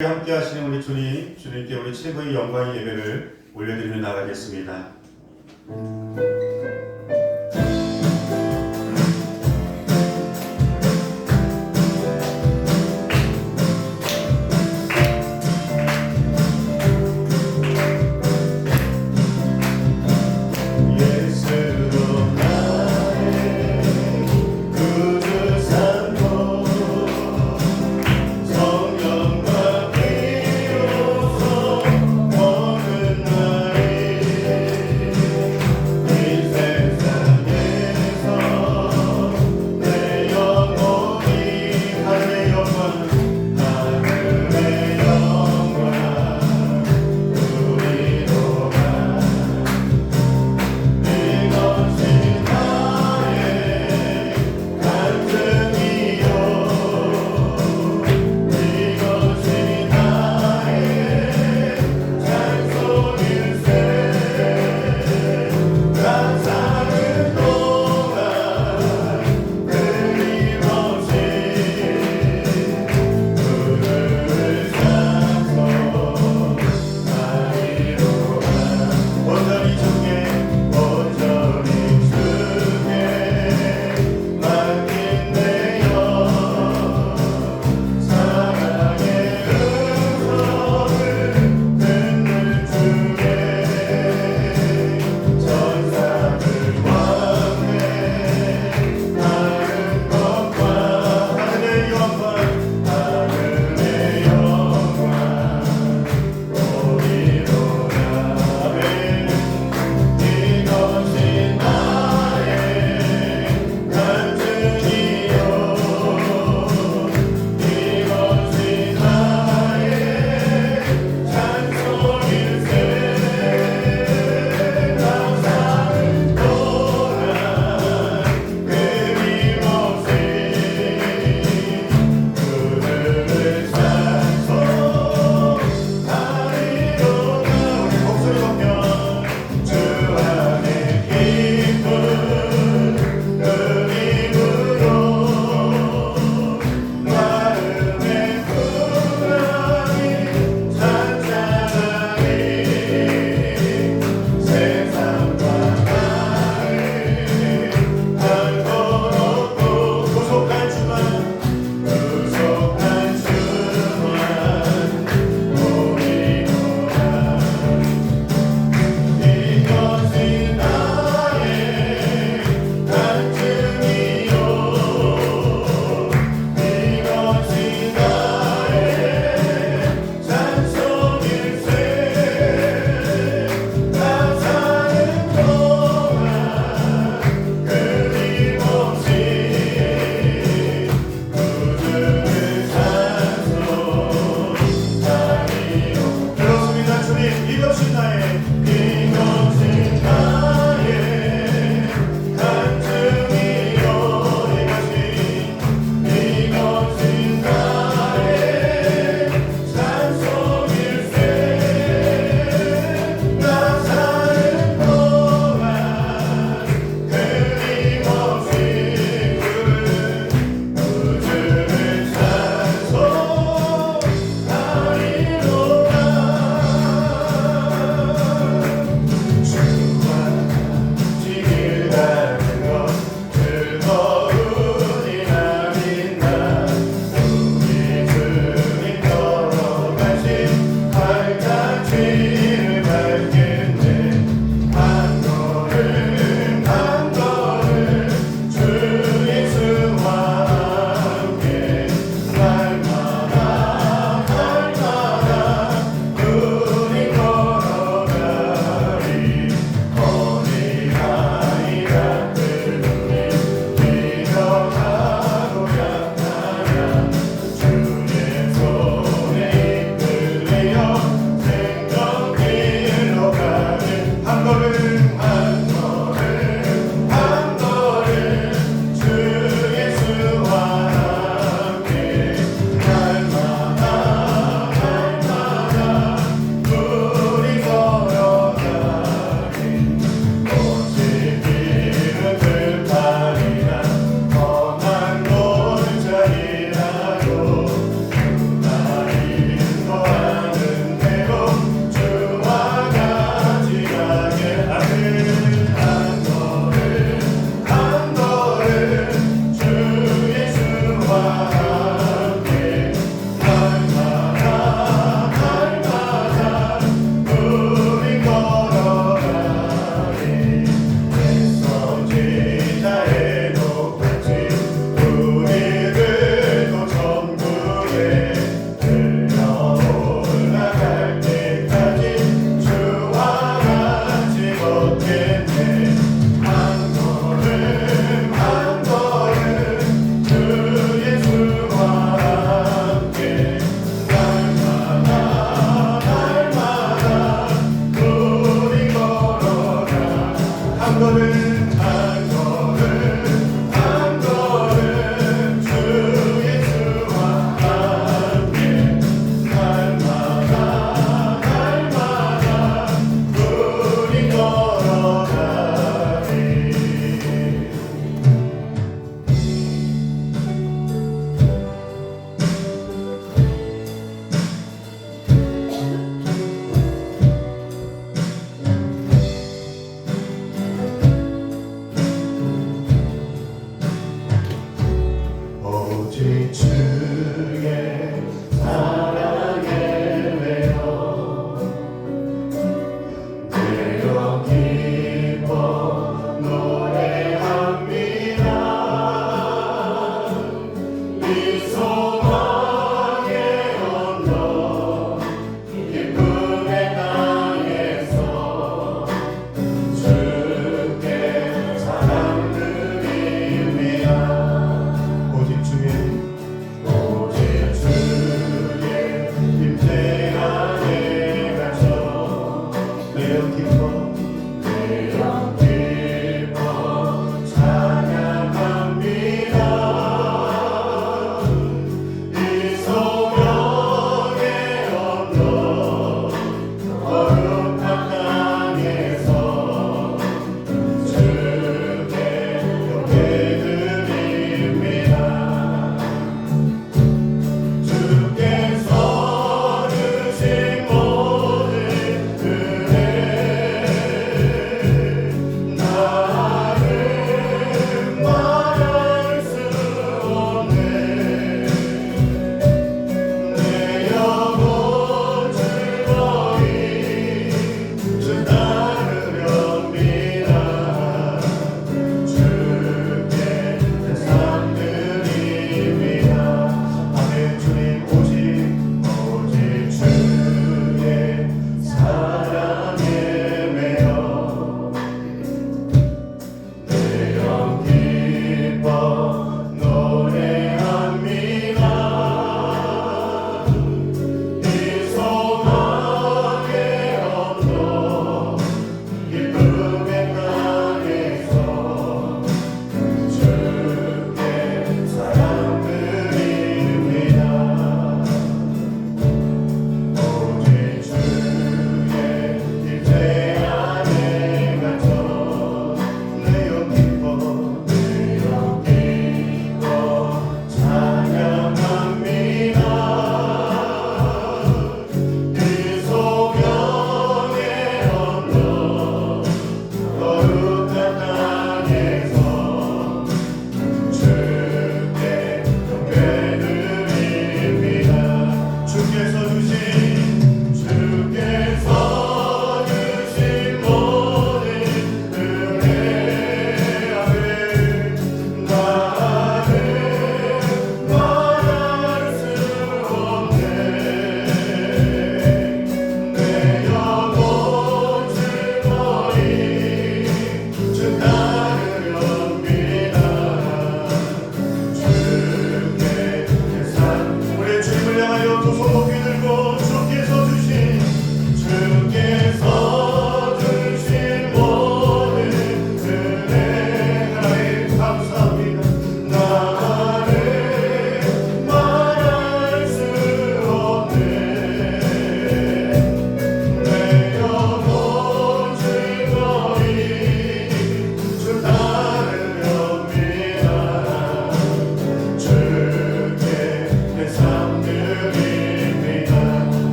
함께 하시는 우리 주님, 주님께 우리 최고의 영광의 예배를 올려드리며 나가겠습니다. 세상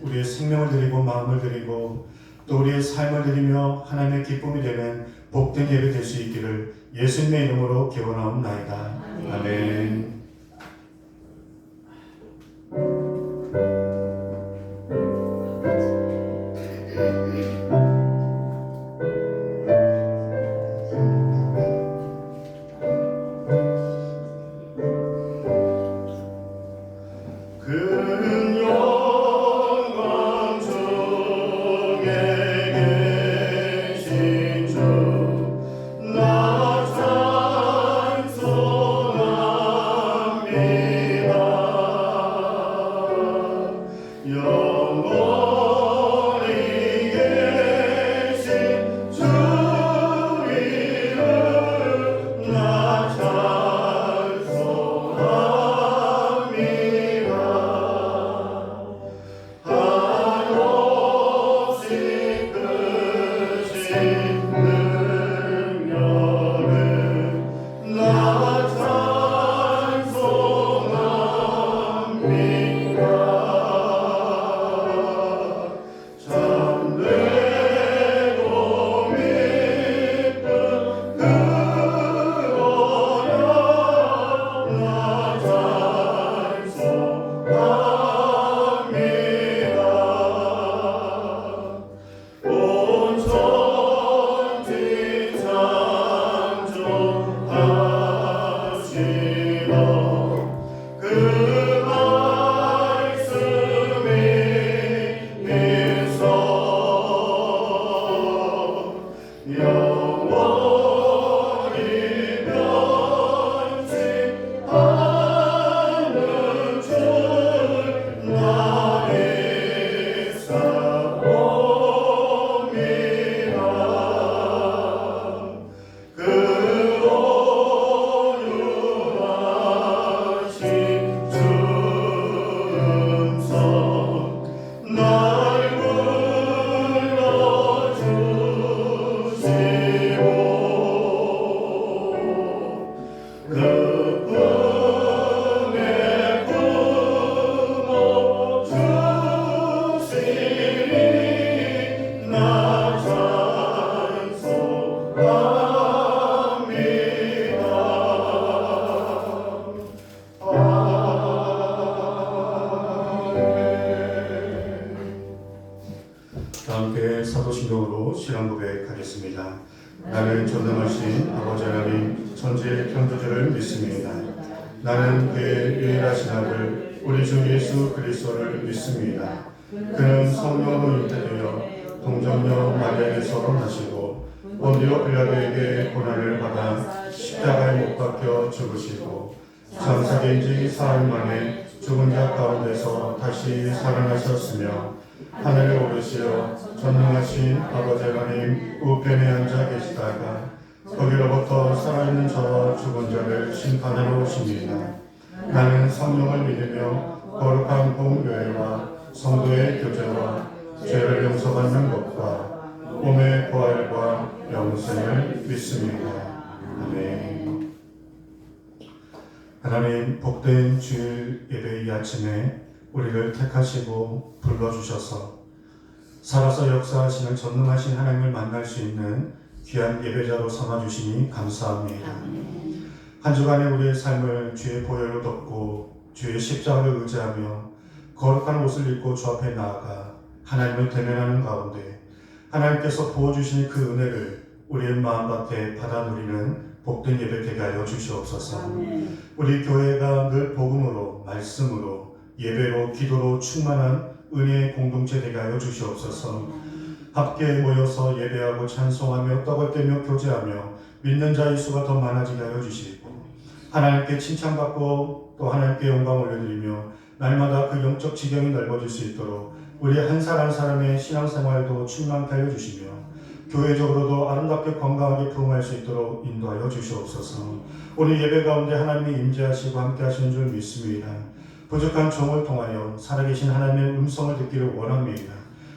우리의 생명을 드리고 마음을 드리고 또 우리의 삶을 드리며 하나님의 기쁨이 되는 복된 예배 될 수 있기를 예수님의 이름으로 기원하옵나이다. 아멘. 함께 사도신경으로 신앙 고백하겠습니다. 나는 전능하신 아버지 하나님 천지의 창조주를 믿습니다. 나는 그의 유일하신 아들 우리 주 예수 그리스도를 믿습니다. 그는 성령으로 잉태되어 동정녀 마리아에게서 나시고 본디오 빌라도에게 고난을 받아 십자가에 못 박혀 죽으시고 장사된 지 사흘 만에 죽은 자 가운데서 다시 살아나셨으며 하늘에 오르시어 전능하신 아버지 하나님 우편에 앉아 계시다가 거기로부터 살아있는 자와 죽은 자를 심판하러 오십니다. 나는 성령을 믿으며 거룩한 공교회와 성도의 교제와 죄를 용서받는 것과 몸의 부활과 영생을 믿습니다. 아멘. 하나님 복된 주일 예배 이 아침에 우리를 택하시고 불러주셔서 살아서 역사하시는 전능하신 하나님을 만날 수 있는 귀한 예배자로 삼아주시니 감사합니다. 한 주간의 우리의 삶을 주의 보혈로 덮고 주의 십자가를 의지하며 거룩한 옷을 입고 주 앞에 나아가 하나님을 대면하는 가운데 하나님께서 부어주신 그 은혜를 우리의 마음밭에 받아 누리는 복된 예배 되게 하여 주시옵소서. 우리 교회가 늘 복음으로 말씀으로 예배로 기도로 충만한 은혜의 공동체 되게 하여 주시옵소서. 함께 모여서 예배하고 찬송하며 떡을 떼며 교제하며 믿는 자의 수가 더 많아지게 하여 주시고 하나님께 칭찬받고 또 하나님께 영광 올려드리며 날마다 그 영적 지경이 넓어질 수 있도록 우리 한 사람 한 사람의 신앙생활도 충만케 하여 주시며 교회적으로도 아름답게 건강하게 부흥할 수 있도록 인도하여 주시옵소서. 오늘 예배 가운데 하나님이 임재하시고 함께 하시는 줄 믿습니다. 부족한 종을 통하여 살아계신 하나님의 음성을 듣기를 원합니다.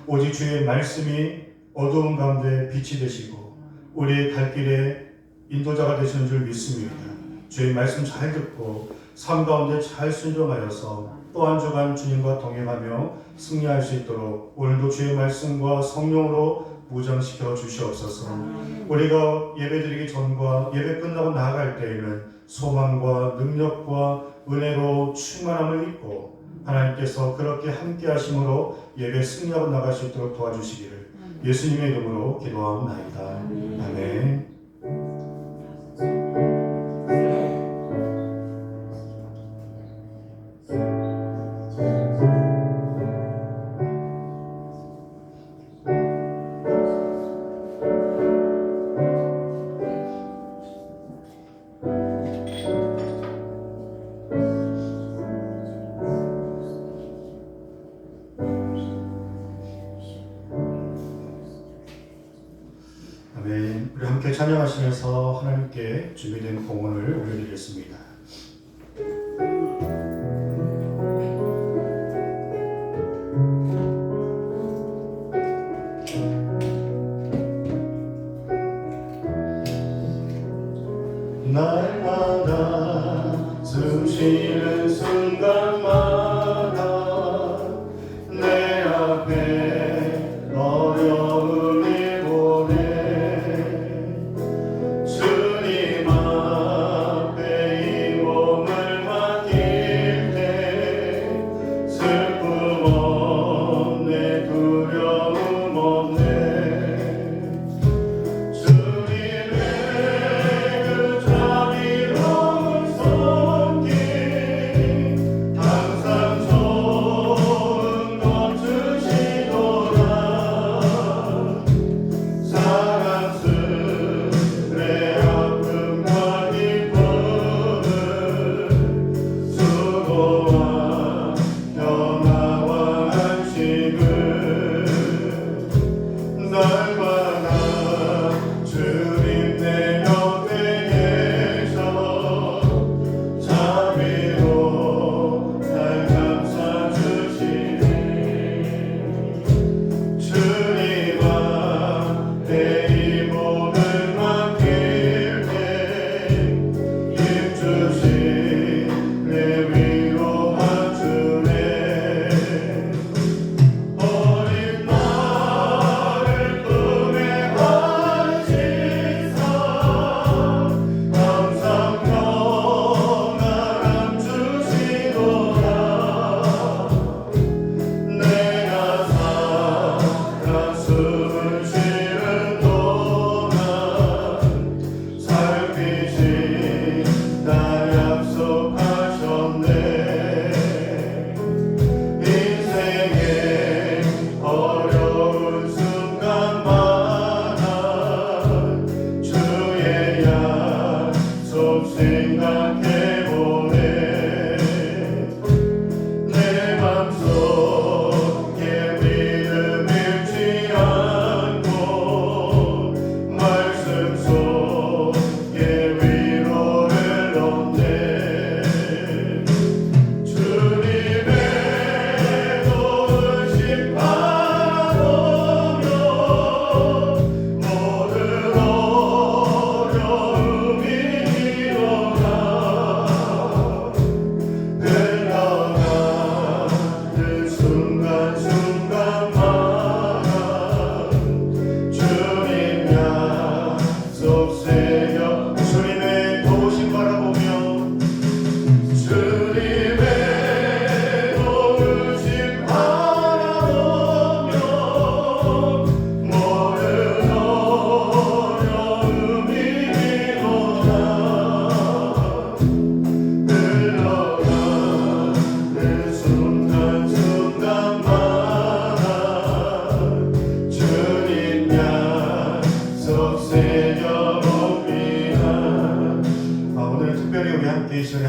오직 주의 말씀이 어두운 가운데 빛이 되시고 우리의 갈 길에 인도자가 되시는 줄 믿습니다. 주의 말씀 잘 듣고 삶 가운데 잘 순종하여서 또 한 주간 주님과 동행하며 승리할 수 있도록 오늘도 주의 말씀과 성령으로 무장시켜 주시옵소서. 우리가 예배드리기 전과 예배 끝나고 나아갈 때에는 소망과 능력과 은혜로 충만함을 입고 하나님께서 그렇게 함께 하심으로 예배 승리하고 나갈 수 있도록 도와주시기를 예수님의 이름으로 기도하옵나이다. 아멘. 아멘. 우리 함께 찬양하시면서 하나님께 준비된 공헌을 올려드리겠습니다. 날마다 숨쉬는 순간마다 내 앞에 어려움이 보내 주님 앞에 이 몸을 맡길 때 슬픔 없네 두려움 없네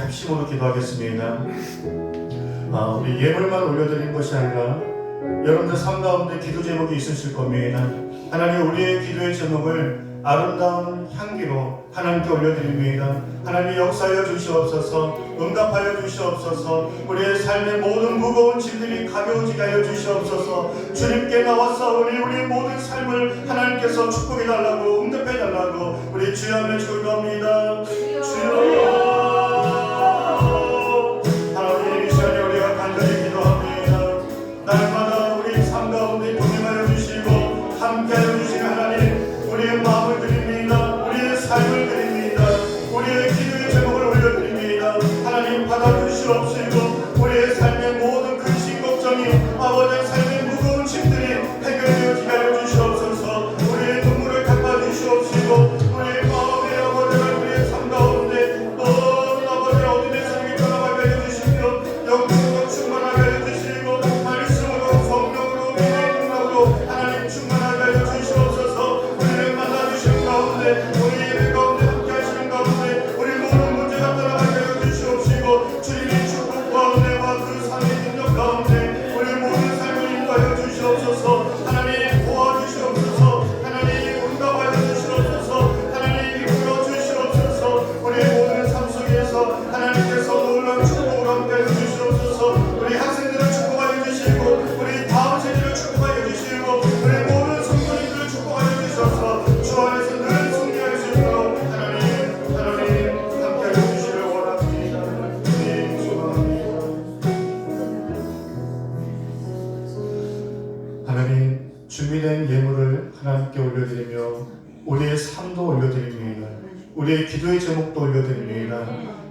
합심으로 기도하겠습니다. 우리 예물만 올려드리는 것이 아니라 여러분들 삶 가운데 기도 제목이 있으실 겁니다. 하나님, 우리의 기도의 제목을 아름다운 향기로 하나님께 올려드립니다. 하나님, 역사하여 주시옵소서. 응답하여 주시옵소서. 우리의 삶의 모든 무거운 짐들이 가벼워지게 하여 주시옵소서. 주님께 나와싸우니 우리의 모든 삶을 하나님께서 축복해달라고, 응답해달라고 우리 주여 하며 기도합니다. 주여, 하나님, 이 시간에 우리가 간절히 주시옵시고 우리의 삶의 모든 근심 걱정이 아버지의 삶의 무거운 짐들이 해결되어지게 하여 주시옵소서. 우리의 눈물을 닦아 주시옵시고 우리의 마음의 아버지를 우리의 삶 가운데 또 아버지의 어둠의 세력이 떠나가게 하여 주시며 영적으로 충만하게 하여 주시고 말씀으로 성령으로 믿음의 능력으로 하나님 충만하게 하여 주시옵소서. 우리를 만나주시는 가운데 우리 예배 가운데 함께 하시는 가운데 우리 모든 문제가 떠나가게 하여 주시옵시고 주님의 축복과 은혜와 그 삶의 능력 가운데 우리 모든 삶을 인도하여 주시옵소서. 하나님 도와주시옵소서. 하나님 응답하여 주시옵소서. 하나님 이끌어 주시옵소서. 우리의 모든 삶 속에서 하나님께서 놀라운 축복을 함께하여 주시옵소서. 우리 학생들을 축복하여 주시고 우리 다음 세대를 축복하여 주시고 우리 모든 성도님들을 축복하여 주셔서 주 안에서 늘 승리할 수 있도록 하나님 함께하여 주시기를 원합니다. 주님 소망합니다. 하나님 준비된 예물을 하나님께 올려드리며 우리의 삶도 올려드립니다. 우리의 기도의 제목도 올려드립니다.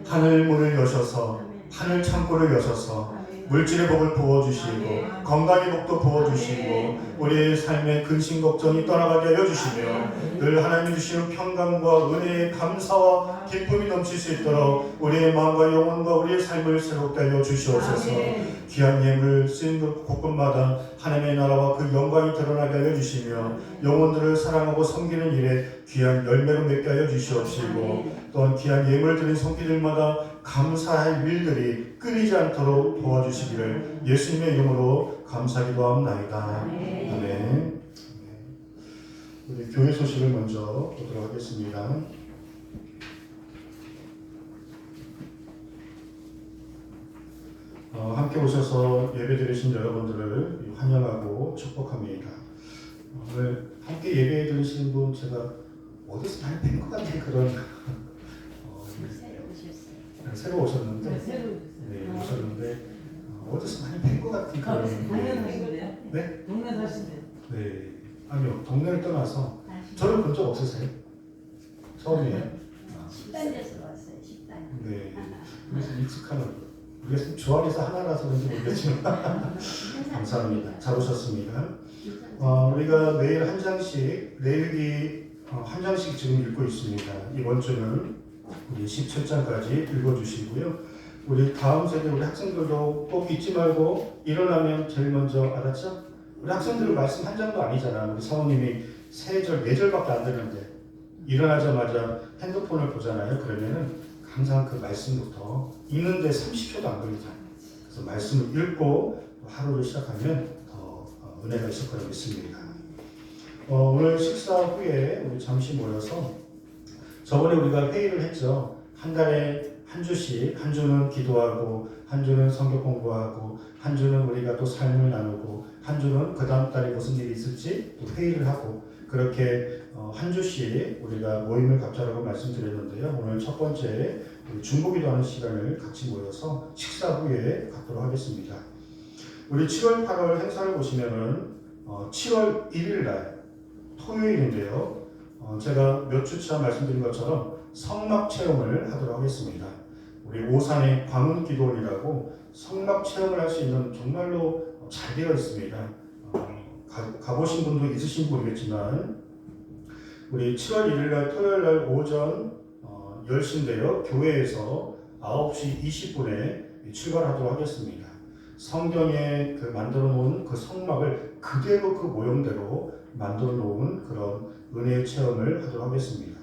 하늘 문을 여셔서 하늘 창고를 여셔서 물질의 복을 부어주시고 건강의 복도 부어주시고 우리의 삶의 근심 걱정이 떠나가게 하여 주시며 늘 하나님 주시는 평강과 은혜의 감사와 기쁨이 넘칠 수 있도록 우리의 마음과 영혼과 우리의 삶을 새롭게 하여 주시옵소서. 귀한 예물 쓰인 곳곳마다 하나님의 나라와 그 영광이 드러나게 하여 주시며 영혼들을 사랑하고 섬기는 일에 귀한 열매로 맺게 하여 주시옵시고 또한 귀한 예물 드린 손길들마다 감사할 일들이 끊이지 않도록 도와주시기를 예수님의 이름으로 감사기도합나이다. 아멘. 우리 교회 소식을 먼저 보도록 하겠습니다. 함께 오셔서 예배드리신 여러분들을 환영하고 축복합니다. 오늘 함께 예배 드리시는 분 제가 어디서 많이 뵌 것 같은 그런 새로 오셨는데 네, 오셨는데 어디서 많이 뵌 것 같은 그런 네? 동네 사시네요. 네, 아니요 동네를 떠나서 저를 본 적 없으세요? 처음이에요? 식단에서 왔어요. 식단. 네, 그래서 익숙한 얼굴. 우리가 주안에서 하나라서 그런지 모르겠지만 감사합니다. 잘 오셨습니다. 우리가 매일 한 장씩 내일기 한 장씩 지금 읽고 있습니다. 이번 주는 우리 17장까지 읽어주시고요. 우리 다음 세대 우리 학생들도 꼭 잊지 말고 일어나면 제일 먼저 알았죠? 우리 학생들은 말씀 한 장도 아니잖아. 우리 사모님이 3절, 4절밖에 안 되는데 일어나자마자 핸드폰을 보잖아요. 그러면은 항상 그 말씀부터 읽는데 30초도 안 걸리잖아요. 그래서 말씀을 읽고 하루를 시작하면 더 은혜가 있을 거라고 믿습니다. 오늘 식사 후에 우리 잠시 모여서 저번에 우리가 회의를 했죠. 한 달에 한 주씩, 한 주는 기도하고 한 주는 성경 공부하고 한 주는 우리가 또 삶을 나누고 한 주는 그 다음 달에 무슨 일이 있을지 또 회의를 하고 그렇게 한 주씩 우리가 모임을 갖자라고 말씀드렸는데요. 오늘 첫 번째 중보기도 하는 시간을 같이 모여서 식사 후에 갖도록 하겠습니다. 우리 7월 8월 행사를 보시면은 7월 1일 날 토요일인데요. 제가 몇 주차 말씀드린 것처럼 성막 체험을 하도록 하겠습니다. 우리 오산의 광운기도원이라고 성막 체험을 할 수 있는 정말로 잘 되어 있습니다. 가보신 분도 있으신 모르겠지만 우리 7월 1일 날 토요일 날 오전 10시인데요. 교회에서 9시 20분에 출발하도록 하겠습니다. 성경에 그 만들어 놓은 그 성막을 그대로 그 모형대로 만들어 놓은 그런 은혜의 체험을 하도록 하겠습니다.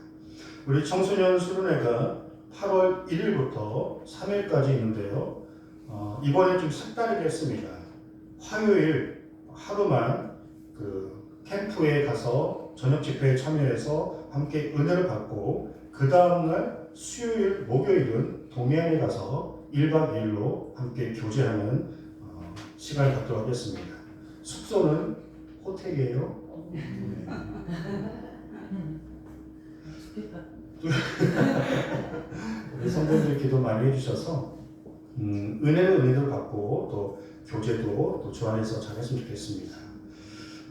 우리 청소년 수련회가 8월 1일부터 3일까지 있는데요. 이번에 좀 색다르게 했습니다. 화요일 하루만 그 캠프에 가서 저녁 집회에 참여해서 함께 은혜를 받고 그 다음날 수요일, 목요일은 동해안에 가서 1박 2일로 함께 교제하는 시간을 갖도록 하겠습니다. 숙소는 호텔이에요. 우리 성도님들 기도 많이 해주셔서 은혜를 은혜를 받고 또 교제도 또 주 안에서 잘했으면 좋겠습니다.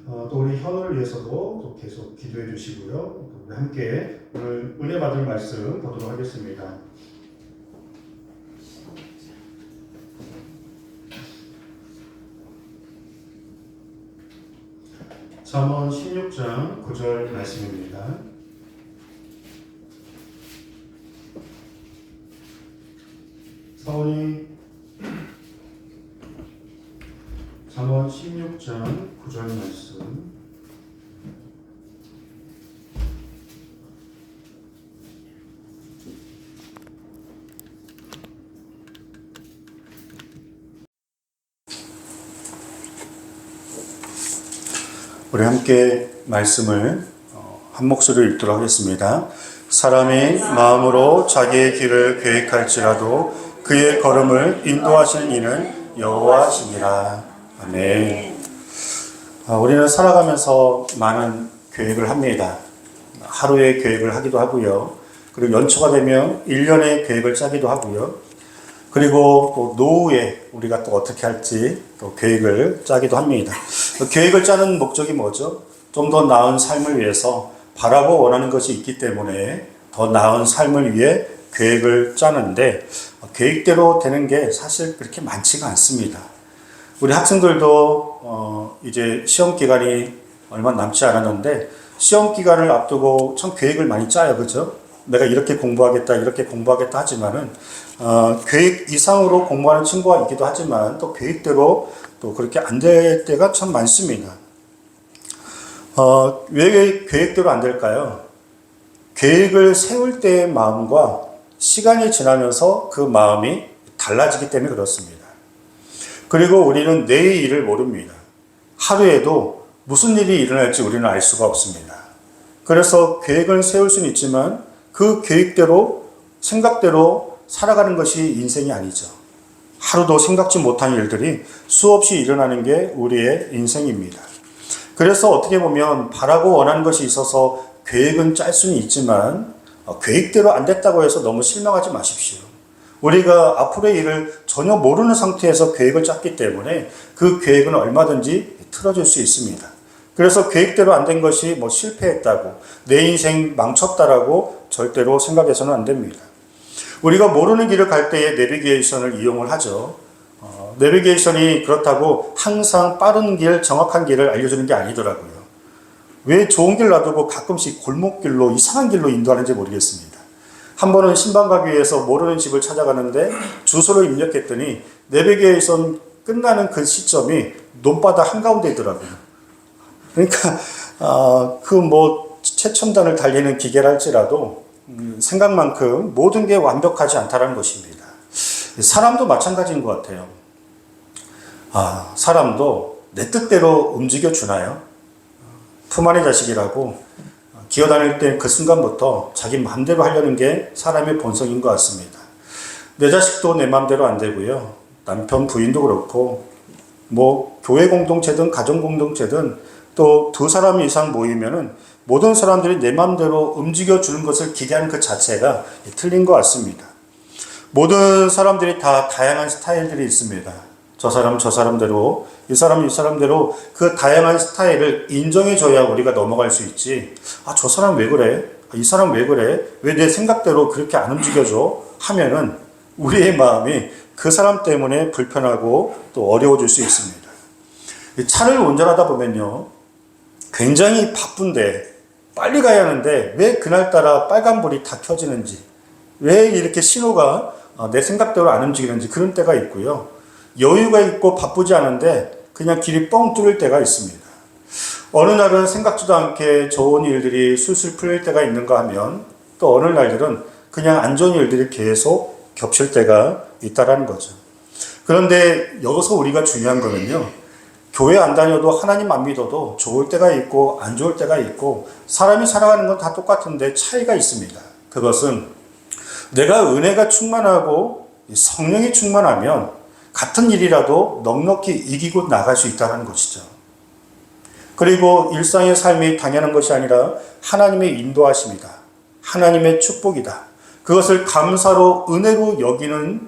또 우리 현우를 위해서도 또 계속 기도해 주시고요. 우리 함께 오늘 은혜 받을 말씀 보도록 하겠습니다. 잠언 16장 9절 말씀입니다. 사원이 잠언 16장 9절 말씀. 우리 함께 말씀을 한 목소리로 읽도록 하겠습니다. 사람이 마음으로 자기의 길을 계획할지라도 그의 걸음을 인도하시는 이는 여호와시니라. 아멘. 우리는 살아가면서 많은 계획을 합니다. 하루의 계획을 하기도 하고요. 그리고 연초가 되면 1년의 계획을 짜기도 하고요. 그리고 또 노후에 우리가 또 어떻게 할지 또 계획을 짜기도 합니다. 계획을 짜는 목적이 뭐죠? 좀 더 나은 삶을 위해서 바라고 원하는 것이 있기 때문에 더 나은 삶을 위해 계획을 짜는데 계획대로 되는 게 사실 그렇게 많지가 않습니다. 우리 학생들도 이제 시험 기간이 얼마 남지 않았는데 시험 기간을 앞두고 참 계획을 많이 짜요. 그죠? 내가 이렇게 공부하겠다 하지만은 계획 이상으로 공부하는 친구가 있기도 하지만 또 계획대로 또 그렇게 안 될 때가 참 많습니다. 왜 계획대로 안 될까요? 계획을 세울 때의 마음과 시간이 지나면서 그 마음이 달라지기 때문에 그렇습니다. 그리고 우리는 내일 일을 모릅니다. 하루에도 무슨 일이 일어날지 우리는 알 수가 없습니다. 그래서 계획을 세울 수는 있지만 그 계획대로 생각대로 살아가는 것이 인생이 아니죠. 하루도 생각지 못한 일들이 수없이 일어나는 게 우리의 인생입니다. 그래서 어떻게 보면 바라고 원하는 것이 있어서 계획은 짤 수는 있지만 계획대로 안 됐다고 해서 너무 실망하지 마십시오. 우리가 앞으로의 일을 전혀 모르는 상태에서 계획을 짰기 때문에 그 계획은 얼마든지 틀어질 수 있습니다. 그래서 계획대로 안 된 것이 실패했다고 내 인생 망쳤다라고 절대로 생각해서는 안 됩니다. 우리가 모르는 길을 갈 때에 내비게이션을 이용을 하죠. 내비게이션이 그렇다고 항상 빠른 길, 정확한 길을 알려주는 게 아니더라고요. 왜 좋은 길 놔두고 가끔씩 골목길로 이상한 길로 인도하는지 모르겠습니다. 한 번은 신방 가기 위해서 모르는 집을 찾아가는데 주소를 입력했더니 내비게이션 끝나는 그 시점이 논바다 한가운데 있더라고요. 그러니까 최첨단을 달리는 기계라 할지라도 생각만큼 모든 게 완벽하지 않다는 것입니다. 사람도 마찬가지인 것 같아요. 사람도 내 뜻대로 움직여 주나요? 품 안의 자식이라고 기어다닐 때 그 순간부터 자기 마음대로 하려는 게 사람의 본성인 것 같습니다. 내 자식도 내 마음대로 안 되고요. 남편, 부인도 그렇고 교회 공동체든 가정 공동체든 또 두 사람 이상 모이면은 모든 사람들이 내 마음대로 움직여주는 것을 기대하는 그 자체가 틀린 것 같습니다. 모든 사람들이 다 다양한 스타일들이 있습니다. 저 사람대로, 이 사람대로 그 다양한 스타일을 인정해줘야 우리가 넘어갈 수 있지. 저 사람 왜 그래? 이 사람 왜 그래? 왜 내 생각대로 그렇게 안 움직여줘? 하면은 우리의 마음이 그 사람 때문에 불편하고 또 어려워질 수 있습니다. 차를 운전하다 보면요. 굉장히 바쁜데 빨리 가야 하는데 왜 그날따라 빨간불이 다 켜지는지, 왜 이렇게 신호가 내 생각대로 안 움직이는지 그런 때가 있고요. 여유가 있고 바쁘지 않은데 그냥 길이 뻥 뚫릴 때가 있습니다. 어느 날은 생각지도 않게 좋은 일들이 술술 풀릴 때가 있는가 하면 또 어느 날들은 그냥 안 좋은 일들이 계속 겹칠 때가 있다라는 거죠. 그런데 여기서 우리가 중요한 거는요. 교회 안 다녀도 하나님 안 믿어도 좋을 때가 있고 안 좋을 때가 있고 사람이 살아가는 건 다 똑같은데 차이가 있습니다. 그것은 내가 은혜가 충만하고 성령이 충만하면 같은 일이라도 넉넉히 이기고 나갈 수 있다는 것이죠. 그리고 일상의 삶이 당연한 것이 아니라 하나님의 인도하심이다. 하나님의 축복이다. 그것을 감사로 은혜로 여기는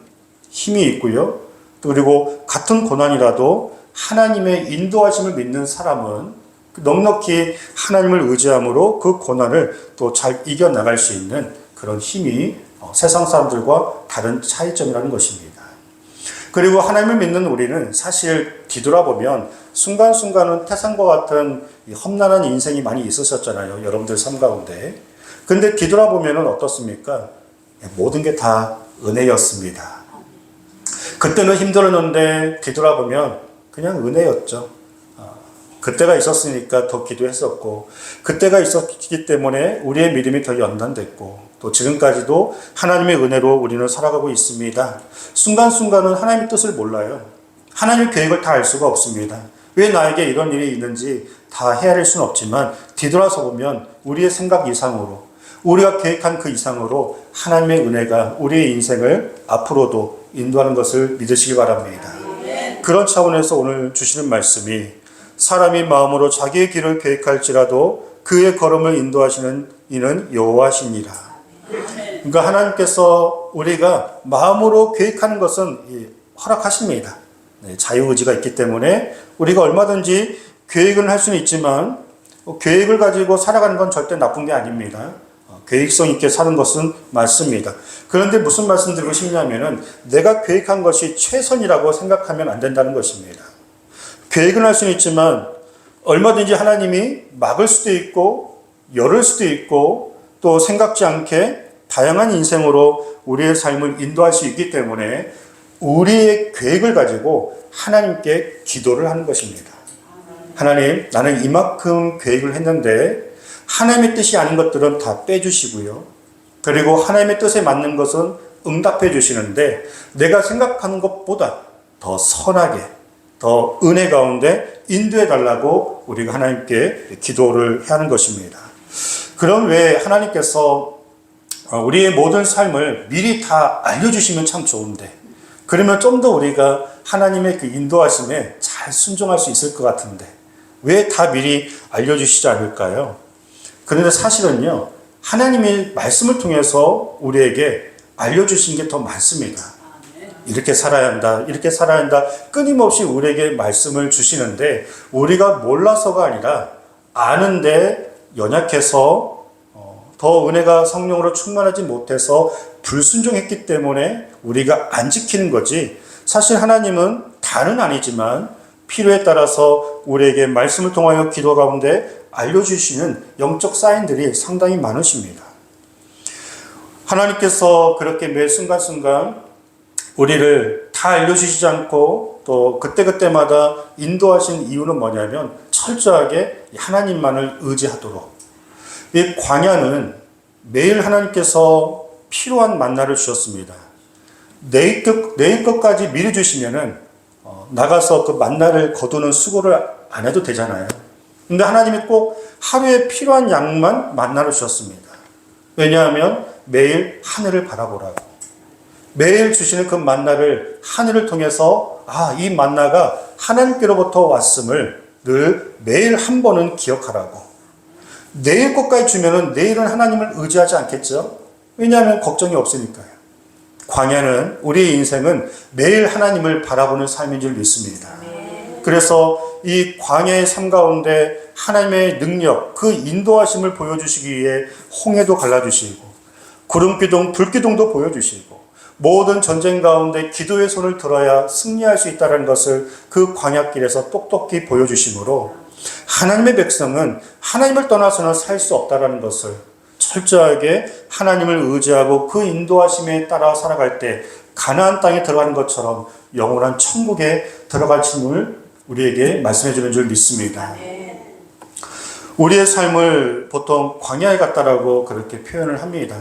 힘이 있고요. 그리고 같은 고난이라도 하나님의 인도하심을 믿는 사람은 넉넉히 하나님을 의지함으로 그 고난을 또 잘 이겨나갈 수 있는 그런 힘이 세상 사람들과 다른 차이점이라는 것입니다. 그리고 하나님을 믿는 우리는 사실 뒤돌아보면 순간순간은 태산과 같은 이 험난한 인생이 많이 있으셨잖아요. 여러분들 삶 가운데. 근데 뒤돌아보면 어떻습니까? 모든 게 다 은혜였습니다. 그때는 힘들었는데 뒤돌아보면 그냥 은혜였죠. 그때가 있었으니까 더 기도했었고, 그때가 있었기 때문에 우리의 믿음이 더 연단됐고, 또 지금까지도 하나님의 은혜로 우리는 살아가고 있습니다. 순간순간은 하나님의 뜻을 몰라요. 하나님의 계획을 다 알 수가 없습니다. 왜 나에게 이런 일이 있는지 다 헤아릴 수는 없지만 뒤돌아서 보면 우리의 생각 이상으로, 우리가 계획한 그 이상으로 하나님의 은혜가 우리의 인생을 앞으로도 인도하는 것을 믿으시기 바랍니다. 그런 차원에서 오늘 주시는 말씀이 사람이 마음으로 자기의 길을 계획할지라도 그의 걸음을 인도하시는 이는 여호와시니라. 그러니까 하나님께서 우리가 마음으로 계획하는 것은 허락하십니다. 자유의지가 있기 때문에 우리가 얼마든지 계획은 할 수는 있지만 계획을 가지고 살아가는 건 절대 나쁜 게 아닙니다. 계획성 있게 사는 것은 맞습니다. 그런데 무슨 말씀 드리고 싶냐면은 내가 계획한 것이 최선이라고 생각하면 안 된다는 것입니다. 계획은 할 수는 있지만 얼마든지 하나님이 막을 수도 있고 열을 수도 있고 또 생각지 않게 다양한 인생으로 우리의 삶을 인도할 수 있기 때문에 우리의 계획을 가지고 하나님께 기도를 하는 것입니다. 하나님, 나는 이만큼 계획을 했는데 하나님의 뜻이 아닌 것들은 다 빼주시고요. 그리고 하나님의 뜻에 맞는 것은 응답해 주시는데 내가 생각하는 것보다 더 선하게, 더 은혜 가운데 인도해 달라고 우리가 하나님께 기도를 해야 하는 것입니다. 그런 외에 하나님께서 우리의 모든 삶을 미리 다 알려주시면 참 좋은데 그러면 좀 더 우리가 하나님의 그 인도하심에 잘 순종할 수 있을 것 같은데 왜 다 미리 알려주시지 않을까요? 그런데 사실은요, 하나님의 말씀을 통해서 우리에게 알려주신 게 더 많습니다. 이렇게 살아야 한다, 이렇게 살아야 한다, 끊임없이 우리에게 말씀을 주시는데 우리가 몰라서가 아니라 아는데 연약해서 더 은혜가 성령으로 충만하지 못해서 불순종했기 때문에 우리가 안 지키는 거지 사실 하나님은 다는 아니지만 필요에 따라서 우리에게 말씀을 통하여 기도 가운데 알려주시는 영적 사인들이 상당히 많으십니다. 하나님께서 그렇게 매 순간순간 우리를 다 알려주시지 않고 또 그때그때마다 인도하신 이유는 뭐냐면 철저하게 하나님만을 의지하도록. 이 광야는 매일 하나님께서 필요한 만나를 주셨습니다. 내일 것까지 미리 주시면은 나가서 그 만나를 거두는 수고를 안 해도 되잖아요. 근데 하나님이 꼭 하루에 필요한 양만 만나를 주셨습니다. 왜냐하면 매일 하늘을 바라보라고. 매일 주시는 그 만나를 하늘을 통해서 이 만나가 하나님께로부터 왔음을 늘 매일 한 번은 기억하라고. 내일 것까지 주면은 내일은 하나님을 의지하지 않겠죠? 왜냐하면 걱정이 없으니까요. 광야는 우리의 인생은 매일 하나님을 바라보는 삶인 줄 믿습니다. 그래서 이 광야의 삶 가운데 하나님의 능력, 그 인도하심을 보여주시기 위해 홍해도 갈라주시고 구름기둥, 불기둥도 보여주시고 모든 전쟁 가운데 기도의 손을 들어야 승리할 수 있다는 것을 그 광야길에서 똑똑히 보여주시므로 하나님의 백성은 하나님을 떠나서는 살 수 없다는 것을 철저하게 하나님을 의지하고 그 인도하심에 따라 살아갈 때 가나안 땅에 들어가는 것처럼 영원한 천국에 들어갈 힘을 우리에게 말씀해 주는 줄 믿습니다. 우리의 삶을 보통 광야에 같다라고 그렇게 표현을 합니다.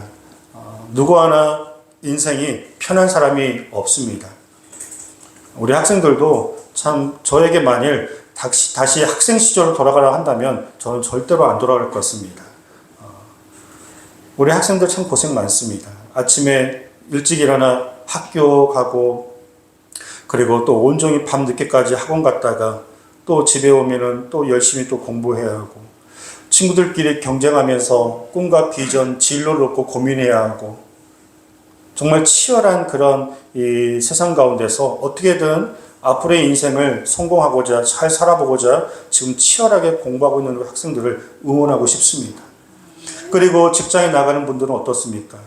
누구 하나 인생이 편한 사람이 없습니다. 우리 학생들도 참 저에게 만일 다시 학생 시절로 돌아가라 한다면 저는 절대로 안 돌아갈 것 같습니다. 우리 학생들 참 고생 많습니다. 아침에 일찍 일어나 학교 가고 그리고 또 온종일 밤 늦게까지 학원 갔다가 또 집에 오면은 또 열심히 또 공부해야 하고 친구들끼리 경쟁하면서 꿈과 비전, 진로를 놓고 고민해야 하고 정말 치열한 그런 이 세상 가운데서 어떻게든 앞으로의 인생을 성공하고자 잘 살아보고자 지금 치열하게 공부하고 있는 학생들을 응원하고 싶습니다. 그리고 직장에 나가는 분들은 어떻습니까?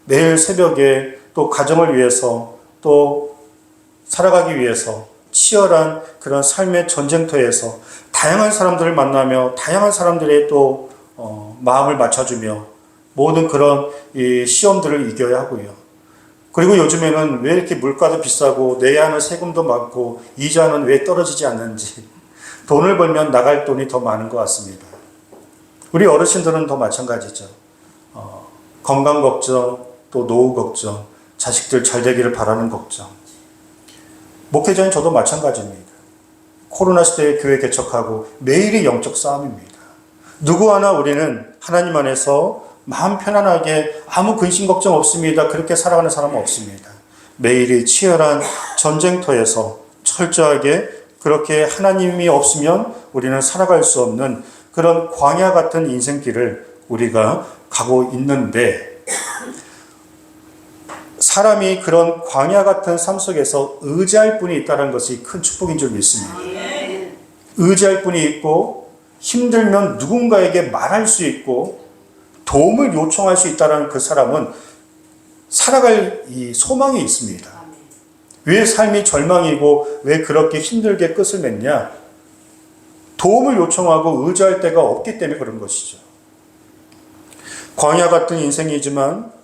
매일 새벽에 또 가정을 위해서 또 살아가기 위해서 치열한 그런 삶의 전쟁터에서 다양한 사람들을 만나며 다양한 사람들의 또 마음을 맞춰주며 모든 그런 이 시험들을 이겨야 하고요. 그리고 요즘에는 왜 이렇게 물가도 비싸고 내야 하는 세금도 많고 이자는 왜 떨어지지 않는지, 돈을 벌면 나갈 돈이 더 많은 것 같습니다. 우리 어르신들은 더 마찬가지죠. 건강 걱정, 또 노후 걱정, 자식들 잘 되기를 바라는 걱정. 목회자인 저도 마찬가지입니다. 코로나 시대에 교회 개척하고 매일이 영적 싸움입니다. 누구 하나 우리는 하나님 안에서 마음 편안하게 아무 근심 걱정 없습니다. 그렇게 살아가는 사람은 없습니다. 매일이 치열한 전쟁터에서 철저하게 그렇게 하나님이 없으면 우리는 살아갈 수 없는 그런 광야 같은 인생길을 우리가 가고 있는데, 사람이 그런 광야 같은 삶 속에서 의지할 분이 있다는 것이 큰 축복인 줄 믿습니다. 의지할 분이 있고 힘들면 누군가에게 말할 수 있고 도움을 요청할 수 있다는 그 사람은 살아갈 이 소망이 있습니다. 왜 삶이 절망이고 왜 그렇게 힘들게 끝을 맺냐? 도움을 요청하고 의지할 데가 없기 때문에 그런 것이죠. 광야 같은 인생이지만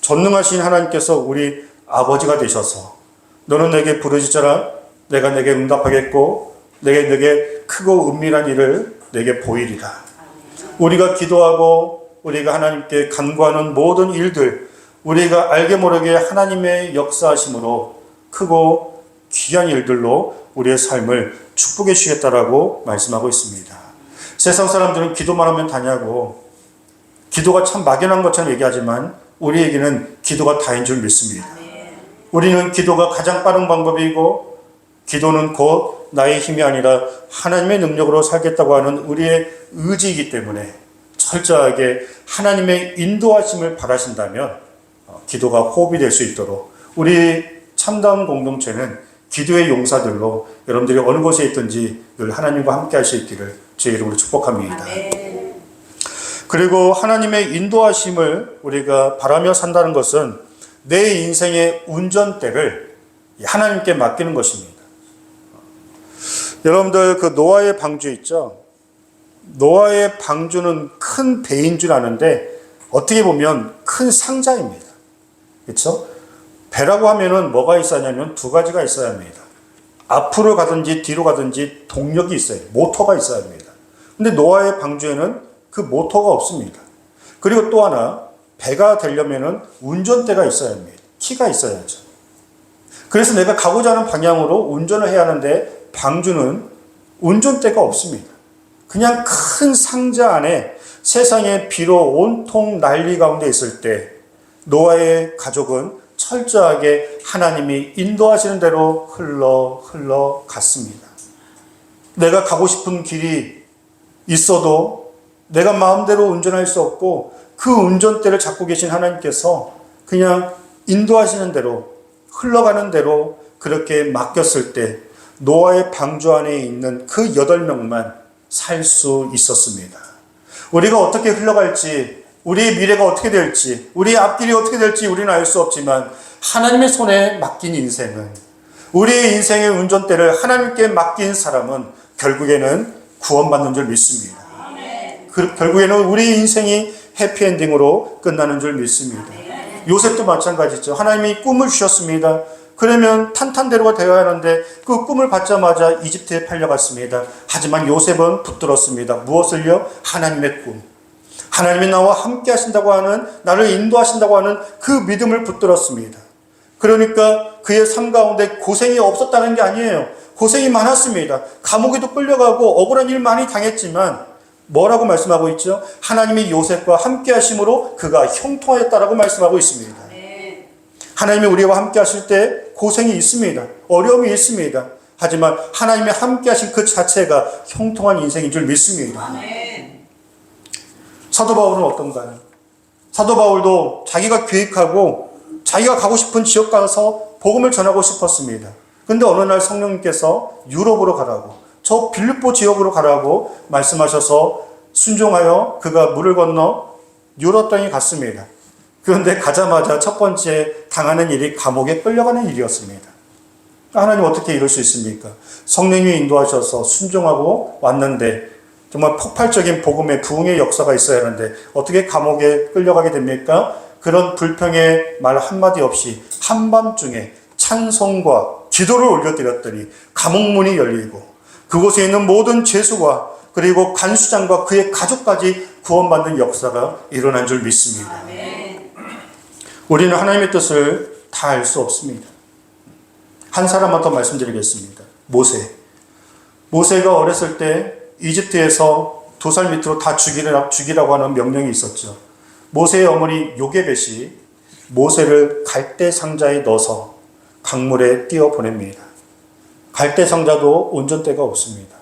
전능하신 하나님께서 우리 아버지가 되셔서 너는 내게 부르짖어라, 내가 내게 응답하겠고 내게 크고 은밀한 일을 내게 보이리라. 우리가 기도하고 우리가 하나님께 간구하는 모든 일들, 우리가 알게 모르게 하나님의 역사하심으로 크고 귀한 일들로 우리의 삶을 축복해 주시겠다라고 말씀하고 있습니다. 세상 사람들은 기도만 하면 다냐고, 기도가 참 막연한 것처럼 얘기하지만 우리에게는 기도가 다인 줄 믿습니다. 우리는 기도가 가장 빠른 방법이고, 기도는 곧 나의 힘이 아니라 하나님의 능력으로 살겠다고 하는 우리의 의지이기 때문에 철저하게 하나님의 인도하심을 바라신다면 기도가 호흡이 될 수 있도록 우리 참다운 공동체는 기도의 용사들로 여러분들이 어느 곳에 있든지 늘 하나님과 함께 할 수 있기를 주의 이름으로 축복합니다. 그리고 하나님의 인도하심을 우리가 바라며 산다는 것은 내 인생의 운전대를 하나님께 맡기는 것입니다. 여러분들 그 노아의 방주 있죠? 노아의 방주는 큰 배인 줄 아는데 어떻게 보면 큰 상자입니다. 그렇죠? 배라고 하면은 뭐가 있어야 하냐면 두 가지가 있어야 합니다. 앞으로 가든지 뒤로 가든지 동력이 있어요. 모터가 있어야 합니다. 근데 노아의 방주에는 그 모터가 없습니다. 그리고 또 하나, 배가 되려면은 운전대가 있어야 합니다. 키가 있어야죠. 그래서 내가 가고자 하는 방향으로 운전을 해야 하는데 방주는 운전대가 없습니다. 그냥 큰 상자 안에 세상의 비로 온통 난리 가운데 있을 때 노아의 가족은 철저하게 하나님이 인도하시는 대로 흘러 갔습니다. 내가 가고 싶은 길이 있어도 내가 마음대로 운전할 수 없고 그 운전대를 잡고 계신 하나님께서 그냥 인도하시는 대로 흘러가는 대로 그렇게 맡겼을 때 노아의 방주 안에 있는 그 8명만 살 수 있었습니다. 우리가 어떻게 흘러갈지, 우리의 미래가 어떻게 될지, 우리의 앞길이 어떻게 될지 우리는 알 수 없지만 하나님의 손에 맡긴 인생은, 우리의 인생의 운전대를 하나님께 맡긴 사람은 결국에는 구원받는 줄 믿습니다. 결국에는 우리 인생이 해피엔딩으로 끝나는 줄 믿습니다. 요셉도 마찬가지죠. 하나님이 꿈을 주셨습니다. 그러면 탄탄대로가 되어야 하는데 그 꿈을 받자마자 이집트에 팔려갔습니다. 하지만 요셉은 붙들었습니다. 무엇을요? 하나님의 꿈. 하나님이 나와 함께 하신다고 하는, 나를 인도하신다고 하는 그 믿음을 붙들었습니다. 그러니까 그의 삶 가운데 고생이 없었다는 게 아니에요. 고생이 많았습니다. 감옥에도 끌려가고 억울한 일 많이 당했지만 뭐라고 말씀하고 있죠? 하나님이 요셉과 함께 하심으로 그가 형통하였다라고 말씀하고 있습니다. 하나님이 우리와 함께 하실 때 고생이 있습니다. 어려움이 있습니다. 하지만 하나님이 함께 하신 그 자체가 형통한 인생인 줄 믿습니다. 사도 바울은 어떤가요? 사도 바울도 자기가 계획하고 자기가 가고 싶은 지역 가서 복음을 전하고 싶었습니다. 근데 어느 날 성령님께서 유럽으로 가라고, 저 빌립보 지역으로 가라고 말씀하셔서 순종하여 그가 물을 건너 유럽 땅에 갔습니다. 그런데 가자마자 첫 번째 당하는 일이 감옥에 끌려가는 일이었습니다. 하나님 어떻게 이럴 수 있습니까? 성령님이 인도하셔서 순종하고 왔는데 정말 폭발적인 복음의 부흥의 역사가 있어야 하는데 어떻게 감옥에 끌려가게 됩니까? 그런 불평의 말 한마디 없이 한밤중에 찬송과 기도를 올려드렸더니 감옥문이 열리고 그곳에 있는 모든 죄수와 그리고 간수장과 그의 가족까지 구원받는 역사가 일어난 줄 믿습니다. 우리는 하나님의 뜻을 다 알 수 없습니다. 한 사람만 더 말씀드리겠습니다. 모세가 어렸을 때 이집트에서 2살 밑으로 다 죽이라고 하는 명령이 있었죠. 모세의 어머니 요게벳이 모세를 갈대 상자에 넣어서 강물에 띄워 보냅니다. 갈대 상자도 온전대가 없습니다.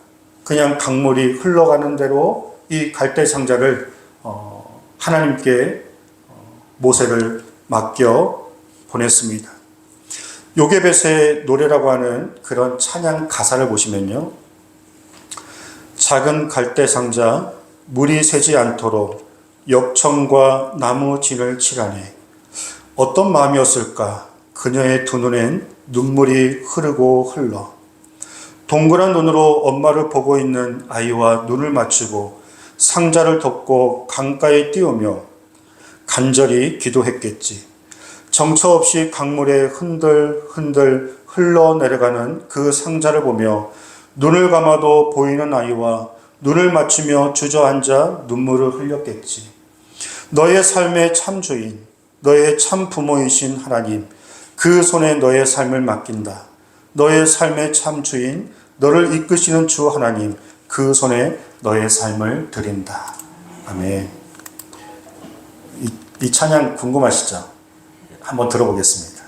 그냥 강물이 흘러가는 대로 이 갈대 상자를 하나님께 모세를 맡겨 보냈습니다. 요게벳의 노래라고 하는 그런 찬양 가사를 보시면요. 작은 갈대 상자 물이 새지 않도록 역청과 나무 진을 칠하네. 어떤 마음이었을까? 그녀의 두 눈엔 눈물이 흐르고 흘러. 동그란 눈으로 엄마를 보고 있는 아이와 눈을 맞추고 상자를 덮고 강가에 띄우며 간절히 기도했겠지. 정처 없이 강물에 흔들흔들 흘러내려가는 그 상자를 보며 눈을 감아도 보이는 아이와 눈을 맞추며 주저앉아 눈물을 흘렸겠지. 너의 삶의 참 주인, 너의 참 부모이신 하나님, 그 손에 너의 삶을 맡긴다. 너의 삶의 참 주인, 너를 이끄시는 주 하나님, 그 손에 너의 삶을 드린다. 아멘. 이 찬양 궁금하시죠? 한번 들어보겠습니다.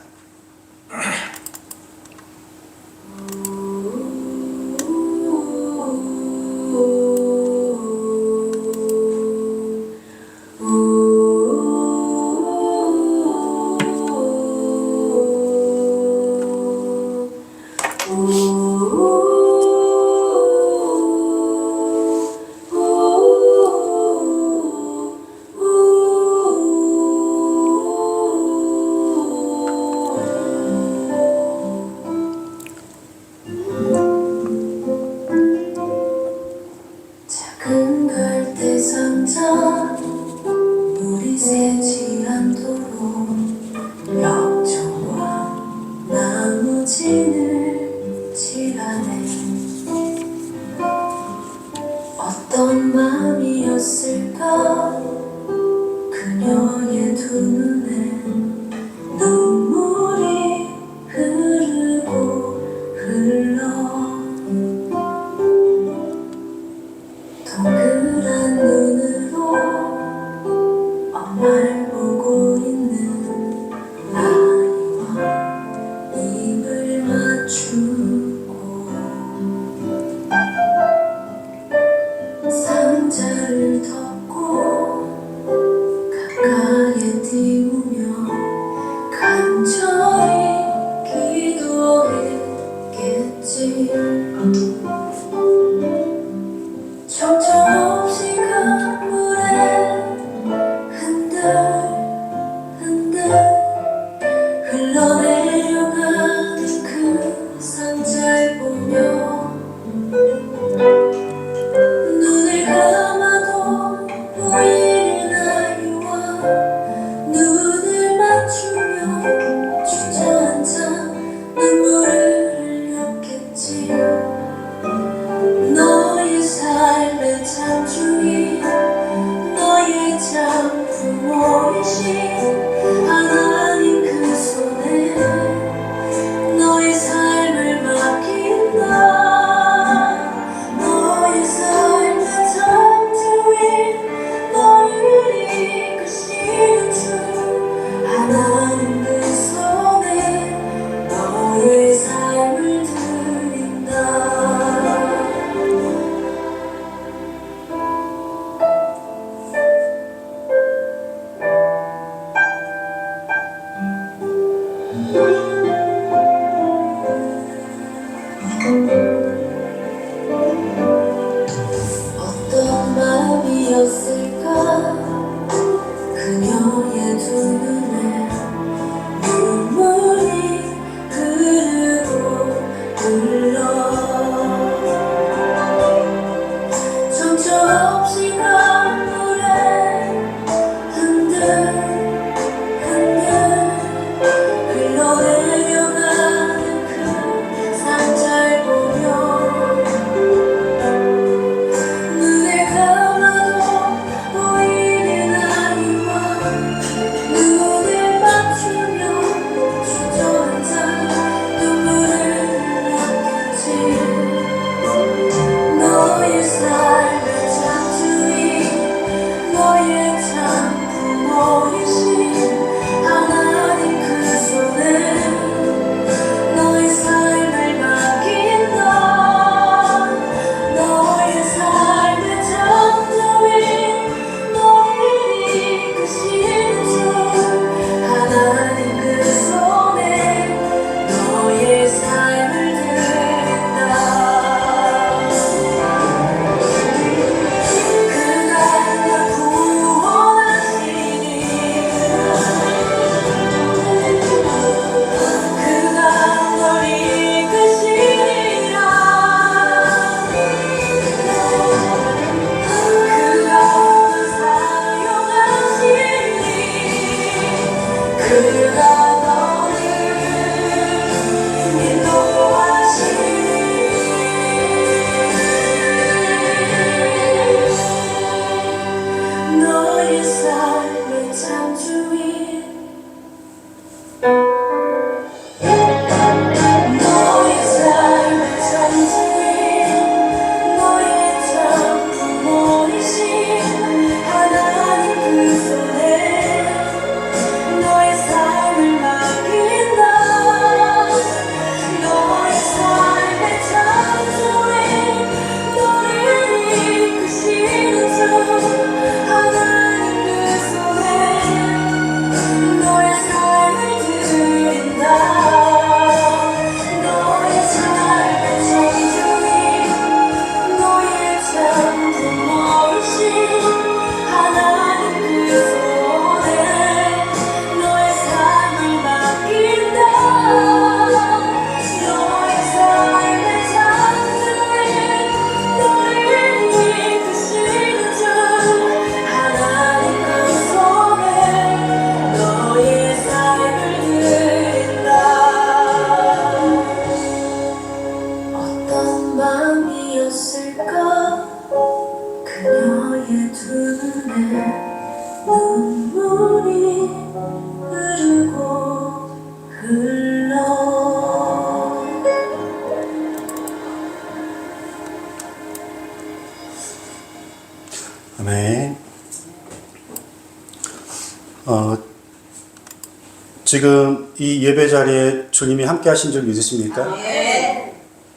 지금 이 예배 자리에 주님이 함께 하신 줄 믿으십니까?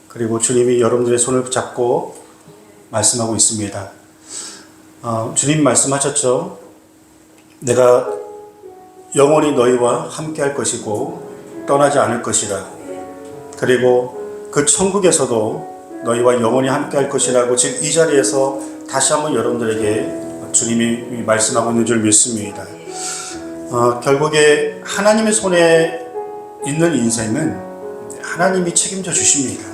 그리고 주님이 여러분들의 손을 붙잡고 말씀하고 있습니다. 주님 말씀하셨죠? 내가 영원히 너희와 함께 할 것이고 떠나지 않을 것이라. 그리고 그 천국에서도 너희와 영원히 함께 할 것이라고 지금 이 자리에서 다시 한번 여러분들에게 주님이 말씀하고 있는 줄 믿습니다. 결국에 하나님의 손에 있는 인생은 하나님이 책임져 주십니다.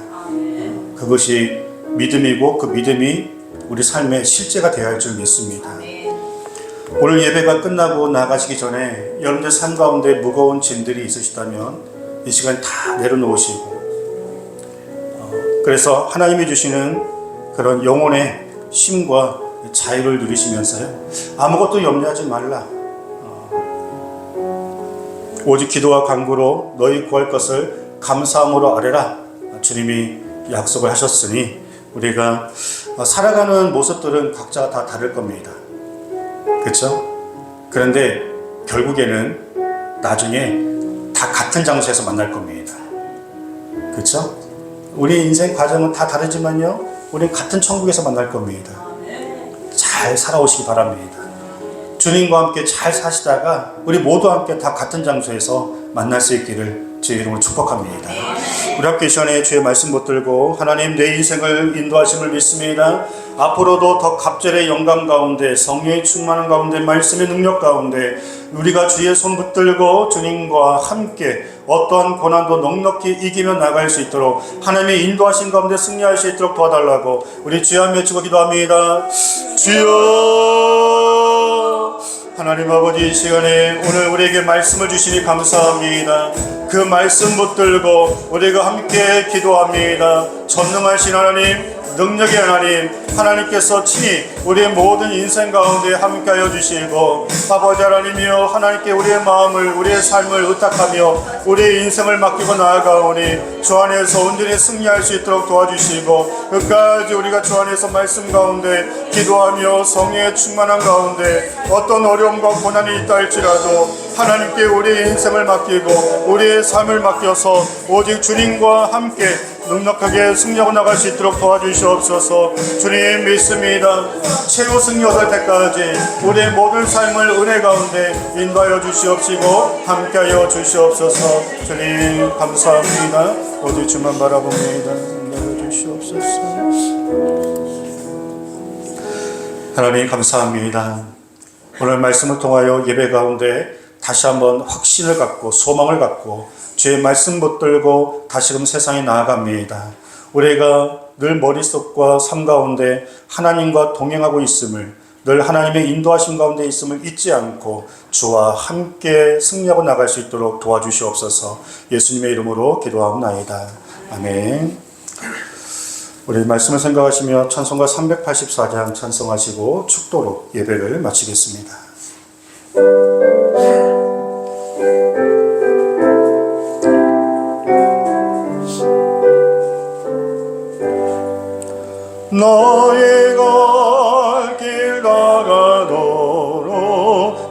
그것이 믿음이고 그 믿음이 우리 삶의 실제가 되어야 할 줄 믿습니다. 오늘 예배가 끝나고 나가시기 전에 여러분들 삶 가운데 무거운 짐들이 있으시다면 이 시간 다 내려놓으시고 그래서 하나님이 주시는 그런 영혼의 쉼과 자유를 누리시면서요, 아무것도 염려하지 말라. 오직 기도와 간구로 너희 구할 것을 감사함으로 아뢰라. 주님이 약속을 하셨으니 우리가 살아가는 모습들은 각자 다 다를 겁니다. 그렇죠? 그런데 결국에는 나중에 다 같은 장소에서 만날 겁니다. 그렇죠? 우리 인생 과정은 다 다르지만요, 우리는 같은 천국에서 만날 겁니다. 잘 살아오시기 바랍니다. 주님과 함께 잘 사시다가 우리 모두 함께 다 같은 장소에서 만날 수 있기를 주의 이름으로 축복합니다. 우리 함께 이 시간에 주의 말씀 붙들고 하나님 내 인생을 인도하심을 믿습니다. 앞으로도 더 갑절의 영광 가운데, 성령의 충만한 가운데, 말씀의 능력 가운데 우리가 주의 손 붙들고 주님과 함께 어떠한 고난도 넉넉히 이기며 나갈 수 있도록 하나님의 인도하신 가운데 승리할 수 있도록 도와달라고 우리 주여 한번 외치고 기도합니다. 주여, 하나님 아버지, 이 시간에 오늘 우리에게 말씀을 주시니 감사합니다. 그 말씀 붙들고 우리가 함께 기도합니다. 전능하신 하나님, 능력의 하나님, 하나님께서 친히 우리의 모든 인생 가운데 함께하여 주시고 아버지 하나님이여, 하나님께 우리의 마음을, 우리의 삶을 의탁하며 우리의 인생을 맡기고 나아가오니 주 안에서 온전히 승리할 수 있도록 도와주시고 끝까지 우리가 주 안에서 말씀 가운데 기도하며 성령의 충만한 가운데 어떤 어려움과 고난이 있다 할지라도 하나님께 우리의 인생을 맡기고 우리의 삶을 맡겨서 오직 주님과 함께 넉넉하게 승리하고 나갈 수 있도록 도와주시옵소서. 주님 믿습니다. 최후 승리 얻을 때까지 우리의 모든 삶을 은혜 가운데 인도하여 주시옵시고 함께하여 주시옵소서. 주님 감사합니다. 오직 주만 바라봅니다. 인도하여 주시옵소서. 하나님 감사합니다. 오늘 말씀을 통하여 예배 가운데 다시 한번 확신을 갖고 소망을 갖고 주의 말씀 붙들고 다시금 세상에 나아갑니다. 우리가 늘 머릿속과 삶 가운데 하나님과 동행하고 있음을, 늘 하나님의 인도하심 가운데 있음을 잊지 않고 주와 함께 승리하고 나갈 수 있도록 도와주시옵소서. 예수님의 이름으로 기도하옵나이다. 아멘. 우리 말씀을 생각하시며 찬송가 384장 찬송하시고 축도로 예배를 마치겠습니다. 너의 갈 길 나가도록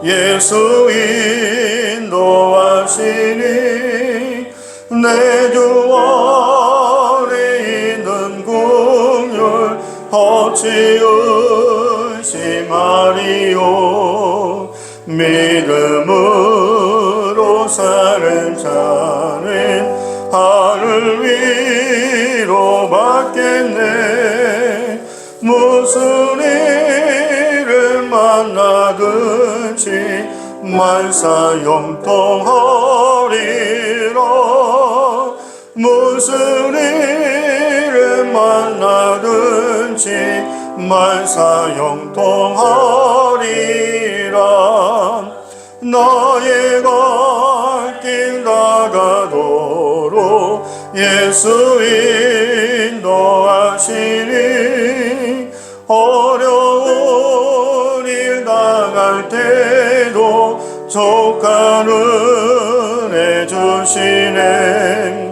예수 인도하시니 내 주 안에 있는 긍휼 어찌 의심하리요. 믿음으로 사는 자는 하늘 위로 받겠네. 무슨 일을 만나든지 만사 형통하리라. 무슨 일을 만나든지 만사 형통하리라. 나의 갈 길 나가도록 예수 인도하시니 어려운 일 당할 때도 족한 은혜 주시네.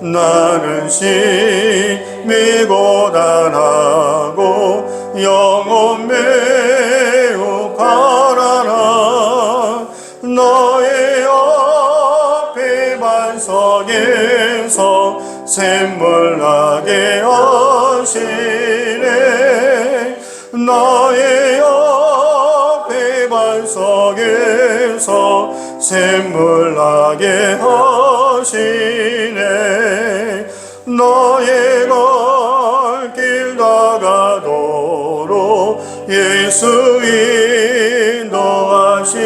나는 심히 고단하고 영혼 매우 가난하 너의 반석에서 샘물 나게 하시네. 나의 옆에 반석에서 샘물 나게 하시네. 너의 갈 길 다가도록 예수 인도하시니.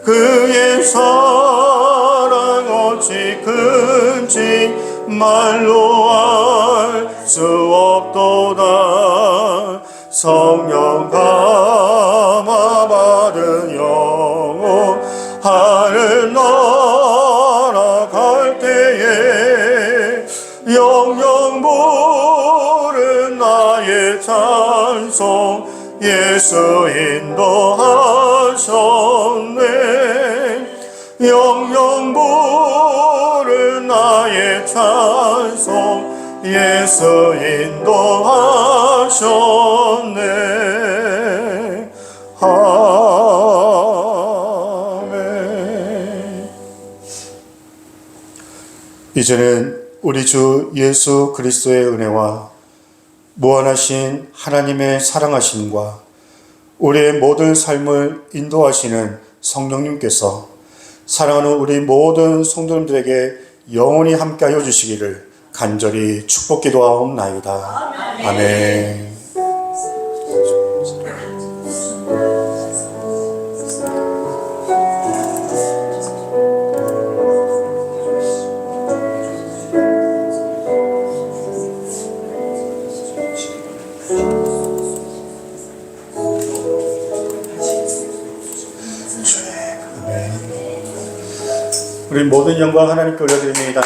그의 사랑 어찌 큰지 말로 알 수 없도다. 성령 감화 받은 영혼 하늘 날아갈 때에 영영 부른 나의 찬송 예수 인도하셨네. 영영 부른 나의 찬송 예수 인도하셨네. 아멘. 이제는 우리 주 예수 그리스도의 은혜와 무한하신 하나님의 사랑하심과 우리의 모든 삶을 인도하시는 성령님께서 사랑하는 우리 모든 성도님들에게 영원히 함께하여 주시기를 간절히 축복기도하옵나이다. 아멘. 우리 모든 영광 하나님께 올려드립니다.